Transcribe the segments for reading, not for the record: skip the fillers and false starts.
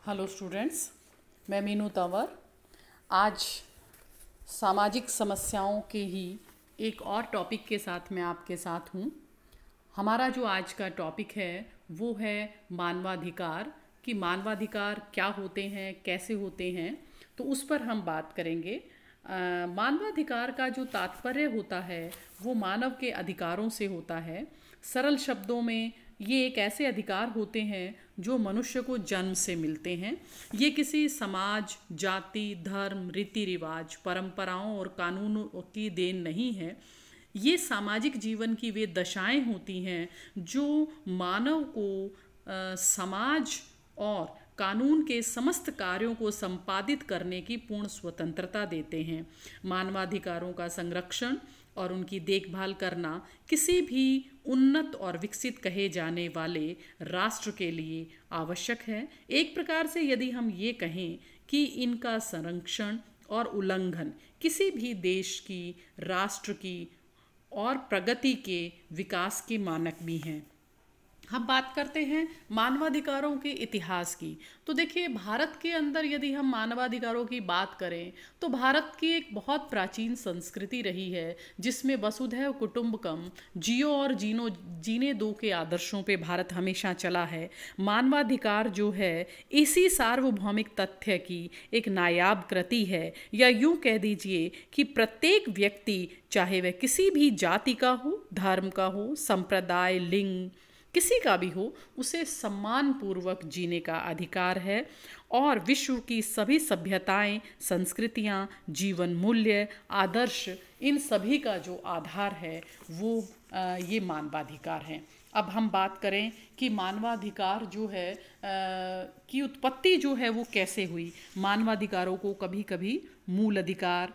Hello students, मैं मीनू तंवर आज सामाजिक समस्याओं के ही एक और टॉपिक के साथ मैं आपके साथ हूँ। हमारा जो आज का टॉपिक है वो है मानवाधिकार, कि मानवाधिकार क्या होते हैं, कैसे होते हैं, तो उस पर हम बात करेंगे। मानवाधिकार का जो तात्पर्य होता है वो मानव के अधिकारों से होता है। सरल शब्दों में ये एक ऐसे अधिकार होते हैं जो मनुष्य को जन्म से मिलते हैं। ये किसी समाज, जाति, धर्म, रीति रिवाज, परंपराओं और कानूनों की देन नहीं है। ये सामाजिक जीवन की वे दशाएं होती हैं जो मानव को समाज और कानून के समस्त कार्यों को संपादित करने की पूर्ण स्वतंत्रता देते हैं। मानवाधिकारों का संरक्षण और उनकी देखभाल करना किसी भी उन्नत और विकसित कहे जाने वाले राष्ट्र के लिए आवश्यक है। एक प्रकार से यदि हम ये कहें कि इनका संरक्षण और उल्लंघन किसी भी देश की, राष्ट्र की और प्रगति के विकास के मानक भी हैं। हम बात करते हैं मानवाधिकारों के इतिहास की। तो देखिए, भारत के अंदर यदि हम मानवाधिकारों की बात करें तो भारत की एक बहुत प्राचीन संस्कृति रही है जिसमें वसुधैव कुटुंबकम, जियो और जीने दो के आदर्शों पे भारत हमेशा चला है। मानवाधिकार जो है इसी सार्वभौमिक तथ्य की एक नायाब कृति है, या यूं कह दीजिए कि प्रत्येक व्यक्ति, चाहे वह किसी भी जाति का हो, धर्म का हो, संप्रदाय, लिंग, किसी का भी हो, उसे सम्मान पूर्वक जीने का अधिकार है। और विश्व की सभी सभ्यताएं, संस्कृतियां, जीवन मूल्य, आदर्श, इन सभी का जो आधार है वो ये मानवाधिकार हैं। अब हम बात करें कि मानवाधिकार जो है की उत्पत्ति जो है वो कैसे हुई। मानवाधिकारों को कभी कभी मूल अधिकार,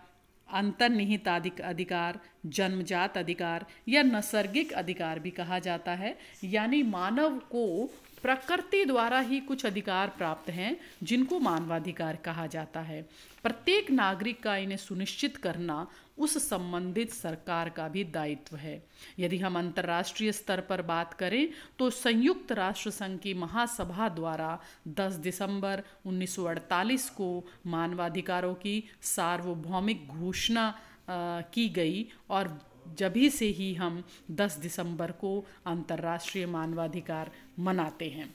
अंतर्निहित अधिकार, जन्मजात अधिकार या नैसर्गिक अधिकार भी कहा जाता है। यानी मानव को प्रकृति द्वारा ही कुछ अधिकार प्राप्त हैं जिनको मानवाधिकार कहा जाता है। प्रत्येक नागरिक का इन्हें सुनिश्चित करना उस संबंधित सरकार का भी दायित्व है। यदि हम अंतर्राष्ट्रीय स्तर पर बात करें तो संयुक्त राष्ट्र संघ की महासभा द्वारा 10 दिसंबर 1948 को मानवाधिकारों की सार्वभौमिक घोषणा की गई, और जभी से ही हम 10 दिसंबर को अंतर्राष्ट्रीय मानवाधिकार मनाते हैं।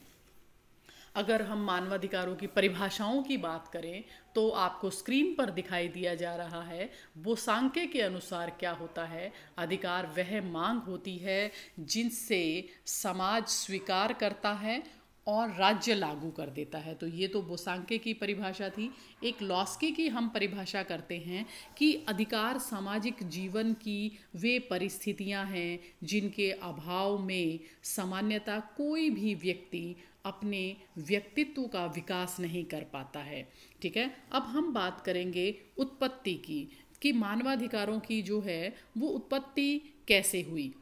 अगर हम मानवाधिकारों की परिभाषाओं की बात करें तो आपको स्क्रीन पर दिखाई दिया जा रहा है। बोसांके के अनुसार क्या होता है? अधिकार वह मांग होती है जिनसे समाज स्वीकार करता है और राज्य लागू कर देता है। तो ये तो बोसांके की परिभाषा थी। एक लॉस्की की हम परिभाषा करते हैं कि अधिकार सामाजिक जीवन की वे परिस्थितियां हैं जिनके अभाव में सामान्यतः कोई भी व्यक्ति अपने व्यक्तित्व का विकास नहीं कर पाता है। ठीक है, अब हम बात करेंगे उत्पत्ति की, कि मानवाधिकारों की जो है वो उत्पत्ति कैसे हुई।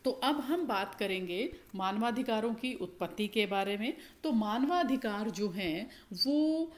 तो अब हम बात करेंगे मानवाधिकारों की उत्पत्ति के बारे में। तो मानवाधिकार जो हैं वो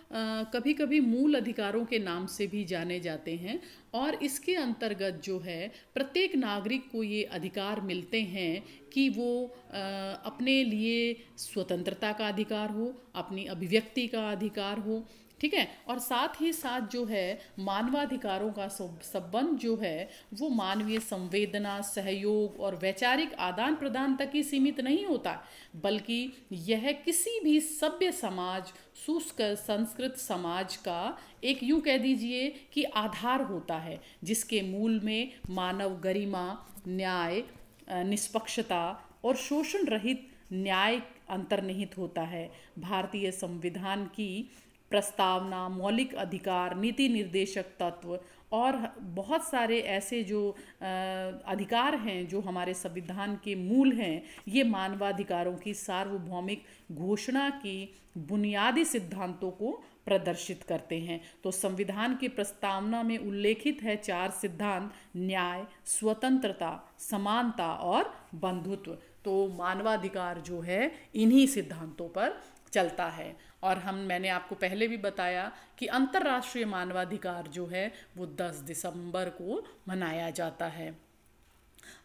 कभी कभी मूल अधिकारों के नाम से भी जाने जाते हैं, और इसके अंतर्गत जो है प्रत्येक नागरिक को ये अधिकार मिलते हैं कि वो अपने लिए स्वतंत्रता का अधिकार हो, अपनी अभिव्यक्ति का अधिकार हो। ठीक है, और साथ ही साथ जो है मानवाधिकारों का संबंध जो है वो मानवीय संवेदना, सहयोग और वैचारिक आदान प्रदान तक ही सीमित नहीं होता, बल्कि यह किसी भी सभ्य समाज, शुष्क संस्कृत समाज का एक, यूं कह दीजिए कि आधार होता है, जिसके मूल में मानव गरिमा, न्याय, निष्पक्षता और शोषण रहित न्याय अंतर्निहित होता है। भारतीय संविधान की प्रस्तावना, मौलिक अधिकार, नीति निर्देशक तत्व और बहुत सारे ऐसे जो अधिकार हैं जो हमारे संविधान के मूल हैं, ये मानवाधिकारों की सार्वभौमिक घोषणा की बुनियादी सिद्धांतों को प्रदर्शित करते हैं। तो संविधान की प्रस्तावना में उल्लेखित है 4 सिद्धांत: न्याय, स्वतंत्रता, समानता और बंधुत्व। तो मानवाधिकार जो है इन्हीं सिद्धांतों पर चलता है। और मैंने आपको पहले भी बताया कि अंतर्राष्ट्रीय मानवाधिकार जो है वो 10 दिसंबर को मनाया जाता है।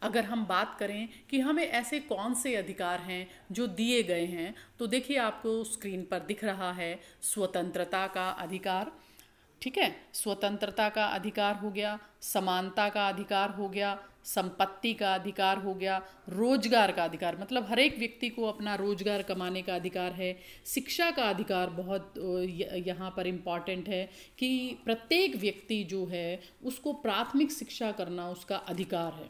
अगर हम बात करें कि हमें ऐसे कौन से अधिकार हैं जो दिए गए हैं, तो देखिए आपको स्क्रीन पर दिख रहा है स्वतंत्रता का अधिकार। ठीक है, स्वतंत्रता का अधिकार हो गया, समानता का अधिकार हो गया, संपत्ति का अधिकार हो गया, रोजगार का अधिकार मतलब हर एक व्यक्ति को अपना रोजगार कमाने का अधिकार है, शिक्षा का अधिकार बहुत यहाँ पर इम्पॉर्टेंट है कि प्रत्येक व्यक्ति जो है उसको प्राथमिक शिक्षा करना उसका अधिकार है।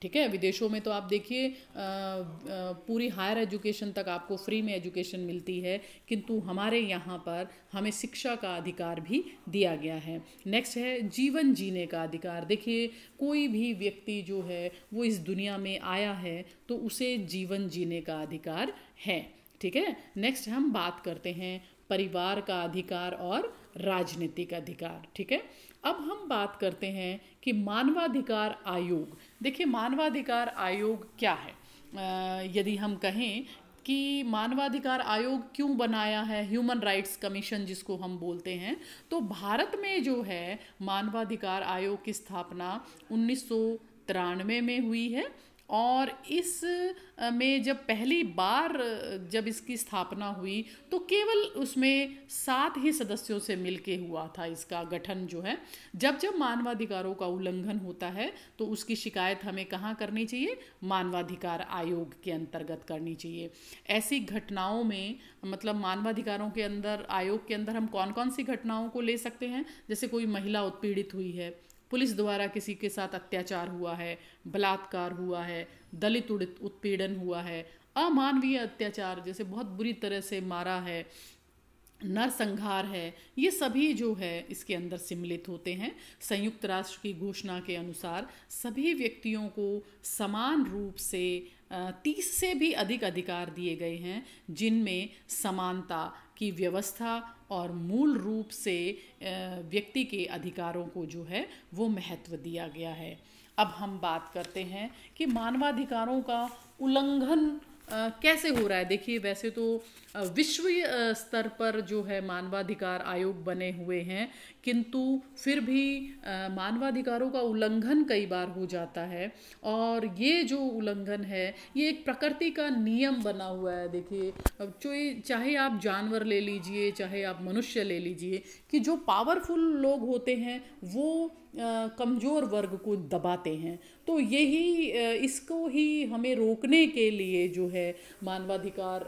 ठीक है, विदेशों में तो आप देखिए पूरी हायर एजुकेशन तक आपको फ्री में एजुकेशन मिलती है, किंतु हमारे यहाँ पर हमें शिक्षा का अधिकार भी दिया गया है। नेक्स्ट है जीवन जीने का अधिकार। देखिए कोई भी व्यक्ति जो है वो इस दुनिया में आया है तो उसे जीवन जीने का अधिकार है। ठीक है, नेक्स्ट हम बात करते हैं परिवार का अधिकार और राजनीतिक अधिकार। ठीक है, अब हम बात करते हैं कि मानवाधिकार आयोग। देखिए मानवाधिकार आयोग क्या है, यदि हम कहें कि मानवाधिकार आयोग क्यों बनाया है, ह्यूमन राइट्स कमीशन जिसको हम बोलते हैं, तो भारत में जो है मानवाधिकार आयोग की स्थापना 1993 में हुई है और इस में जब पहली बार जब इसकी स्थापना हुई तो केवल उसमें 7 ही सदस्यों से मिलके हुआ था इसका गठन जो है। जब जब मानवाधिकारों का उल्लंघन होता है तो उसकी शिकायत हमें कहाँ करनी चाहिए, मानवाधिकार आयोग के अंतर्गत करनी चाहिए। ऐसी घटनाओं में मतलब मानवाधिकारों के अंदर आयोग के अंदर हम कौन कौन सी घटनाओं को ले सकते हैं, जैसे कोई महिला उत्पीड़ित हुई है, पुलिस द्वारा किसी के साथ अत्याचार हुआ है, बलात्कार हुआ है, दलित उत्पीड़न हुआ है, अमानवीय अत्याचार जैसे बहुत बुरी तरह से मारा है, नरसंहार है, ये सभी जो है इसके अंदर सम्मिलित होते हैं। संयुक्त राष्ट्र की घोषणा के अनुसार सभी व्यक्तियों को समान रूप से 30 से भी अधिक अधिकार दिए गए हैं, जिनमें समानता की व्यवस्था और मूल रूप से व्यक्ति के अधिकारों को जो है वो महत्व दिया गया है। अब हम बात करते हैं कि मानवाधिकारों का उल्लंघन कैसे हो रहा है। देखिए वैसे तो विश्व स्तर पर जो है मानवाधिकार आयोग बने हुए हैं, किंतु फिर भी मानवाधिकारों का उल्लंघन कई बार हो जाता है और ये जो उल्लंघन है ये एक प्रकृति का नियम बना हुआ है। देखिए चाहे आप जानवर ले लीजिए चाहे आप मनुष्य ले लीजिए कि जो पावरफुल लोग होते हैं वो कमज़ोर वर्ग को दबाते हैं, तो यही इसको ही हमें रोकने के लिए जो है मानवाधिकार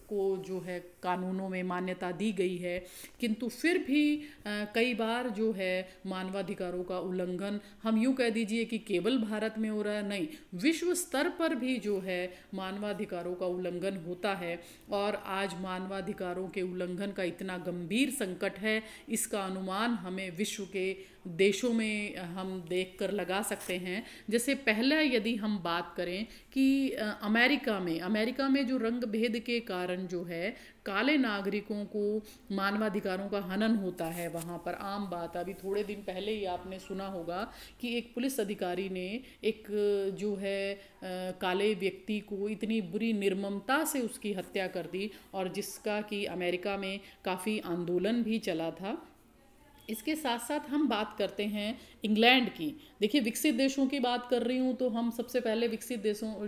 को जो है कानूनों में मान्यता दी गई है। किंतु फिर भी कई बार जो है मानवाधिकारों का उल्लंघन हम यूँ कह दीजिए कि केवल भारत में हो रहा है, नहीं, विश्व स्तर पर भी जो है मानवाधिकारों का उल्लंघन होता है। और आज मानवाधिकारों के उल्लंघन का इतना गंभीर संकट है, इसका अनुमान हमें विश्व के देशों में हम देखकर लगा सकते हैं। जैसे पहले यदि हम बात करें कि अमेरिका में जो रंग भेद के कारण जो है काले नागरिकों को मानवाधिकारों का हनन होता है, वहाँ पर आम बात। अभी थोड़े दिन पहले ही आपने सुना होगा कि एक पुलिस अधिकारी ने एक जो है काले व्यक्ति को इतनी बुरी निर्ममता से उसकी हत्या कर दी और जिसका कि अमेरिका में काफ़ी आंदोलन भी चला था। इसके साथ साथ हम बात करते हैं इंग्लैंड की। देखिए विकसित देशों की बात कर रही हूँ तो हम सबसे पहले विकसित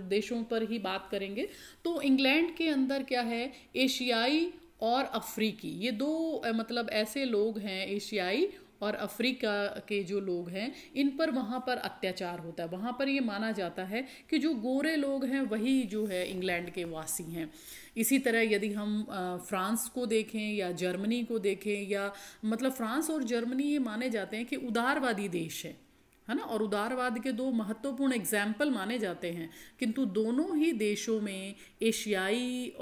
देशों पर ही बात करेंगे। तो इंग्लैंड के अंदर क्या है, एशियाई और अफ्रीकी ये दो मतलब ऐसे लोग हैं, एशियाई और अफ्रीका के जो लोग हैं, इन पर वहाँ पर अत्याचार होता है। वहाँ पर ये माना जाता है कि जो गोरे लोग हैं वही जो है इंग्लैंड के वासी हैं। इसी तरह यदि हम फ्रांस को देखें या जर्मनी को देखें, या मतलब फ्रांस और जर्मनी ये माने जाते हैं कि उदारवादी देश है ना, और उदारवाद के दो महत्वपूर्ण एग्जाम्पल माने जाते हैं। किंतु दोनों ही देशों में एशियाई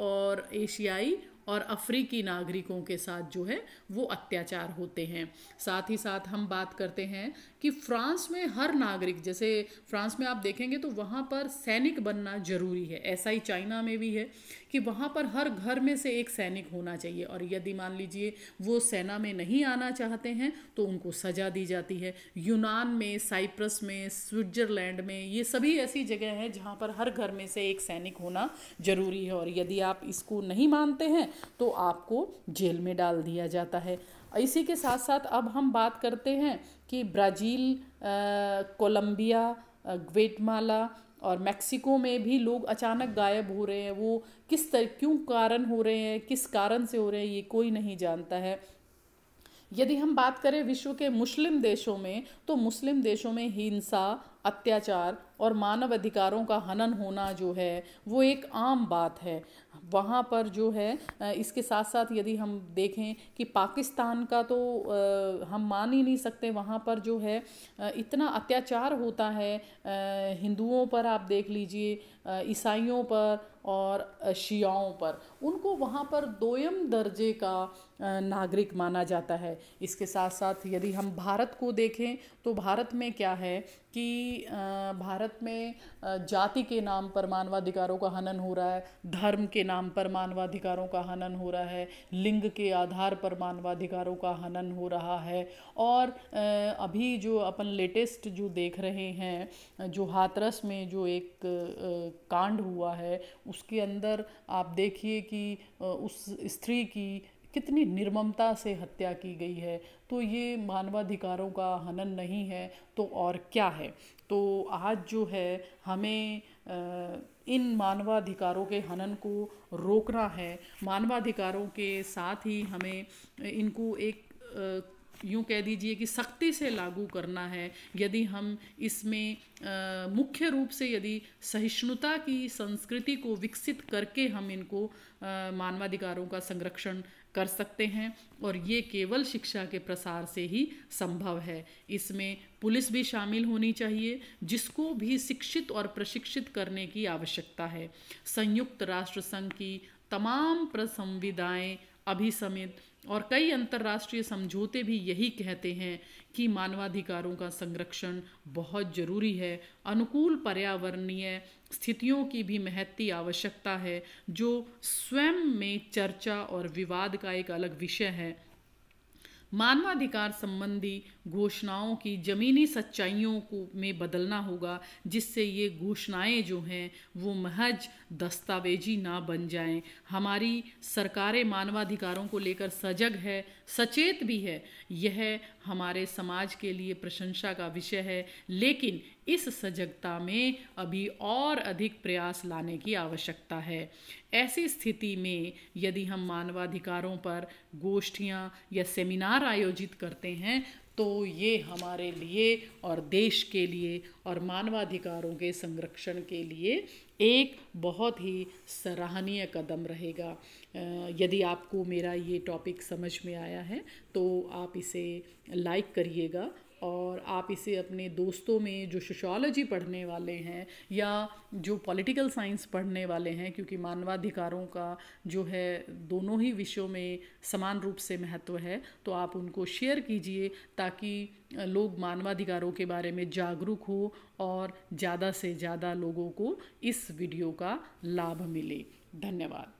और अफ्रीकी नागरिकों के साथ जो है वो अत्याचार होते हैं। साथ ही साथ हम बात करते हैं कि फ्रांस में हर नागरिक, जैसे फ्रांस में आप देखेंगे तो वहाँ पर सैनिक बनना जरूरी है। ऐसा ही चाइना में भी है कि वहाँ पर हर घर में से एक सैनिक होना चाहिए, और यदि मान लीजिए वो सेना में नहीं आना चाहते हैं तो उनको सजा दी जाती है। यूनान में, साइप्रस में, स्विट्जरलैंड में, ये सभी ऐसी जगह हैं जहाँ पर हर घर में से एक सैनिक होना जरूरी है, और यदि आप इसको नहीं मानते हैं तो आपको जेल में डाल दिया जाता है। इसी के साथ साथ अब हम बात करते हैं कि ब्राज़ील, कोलंबिया, ग्वेटमाला और मैक्सिको में भी लोग अचानक गायब हो रहे हैं। वो क्यों कारण हो रहे हैं, किस कारण से हो रहे हैं, ये कोई नहीं जानता है। यदि हम बात करें विश्व के मुस्लिम देशों में, तो मुस्लिम देशों में हिंसा, अत्याचार और मानव अधिकारों का हनन होना जो है वो एक आम बात है। वहाँ पर जो है इसके साथ साथ यदि हम देखें कि पाकिस्तान का तो हम मान ही नहीं सकते। वहाँ पर जो है इतना अत्याचार होता है हिंदुओं पर, आप देख लीजिए, ईसाइयों पर और शियाओं पर। उनको वहाँ पर दोयम दर्जे का नागरिक माना जाता है। इसके साथ साथ यदि हम भारत को देखें तो भारत में क्या है कि भारत में जाति के नाम पर मानवाधिकारों का हनन हो रहा है, धर्म के नाम पर मानवाधिकारों का हनन हो रहा है, लिंग के आधार पर मानवाधिकारों का हनन हो रहा है। और अभी जो अपन लेटेस्ट जो देख रहे हैं, जो हाथरस में जो एक कांड हुआ है, उसके अंदर आप देखिए कि उस स्त्री की कितनी निर्ममता से हत्या की गई है। तो ये मानवाधिकारों का हनन नहीं है तो और क्या है। तो आज जो है हमें इन मानवाधिकारों के हनन को रोकना है। मानवाधिकारों के साथ ही हमें इनको एक यूँ कह दीजिए कि सख्ती से लागू करना है। यदि हम इसमें मुख्य रूप से यदि सहिष्णुता की संस्कृति को विकसित करके हम इनको मानवाधिकारों का संरक्षण कर सकते हैं, और ये केवल शिक्षा के प्रसार से ही संभव है। इसमें पुलिस भी शामिल होनी चाहिए, जिसको भी शिक्षित और प्रशिक्षित करने की आवश्यकता है। संयुक्त राष्ट्र संघ की तमाम प्रसंविधाएं, अभिसमित और कई अंतर्राष्ट्रीय समझौते भी यही कहते हैं कि मानवाधिकारों का संरक्षण बहुत जरूरी है। अनुकूल पर्यावरणीय स्थितियों की भी महती आवश्यकता है, जो स्वयं में चर्चा और विवाद का एक अलग विषय है। मानवाधिकार संबंधी घोषणाओं की ज़मीनी सच्चाइयों को में बदलना होगा, जिससे ये घोषणाएं जो हैं वो महज दस्तावेजी ना बन जाएं। हमारी सरकारें मानवाधिकारों को लेकर सजग है, सचेत भी है। यह हमारे समाज के लिए प्रशंसा का विषय है, लेकिन इस सजगता में अभी और अधिक प्रयास लाने की आवश्यकता है। ऐसी स्थिति में यदि हम मानवाधिकारों पर गोष्ठियाँ या सेमिनार आयोजित करते हैं तो ये हमारे लिए और देश के लिए और मानवाधिकारों के संरक्षण के लिए एक बहुत ही सराहनीय कदम रहेगा। यदि आपको मेरा ये टॉपिक समझ में आया है तो आप इसे लाइक करिएगा, और आप इसे अपने दोस्तों में जो सोशियोलॉजी पढ़ने वाले हैं या जो पॉलिटिकल साइंस पढ़ने वाले हैं, क्योंकि मानवाधिकारों का जो है दोनों ही विषयों में समान रूप से महत्व है, तो आप उनको शेयर कीजिए ताकि लोग मानवाधिकारों के बारे में जागरूक हो और ज़्यादा से ज़्यादा लोगों को इस वीडियो का लाभ मिले। धन्यवाद।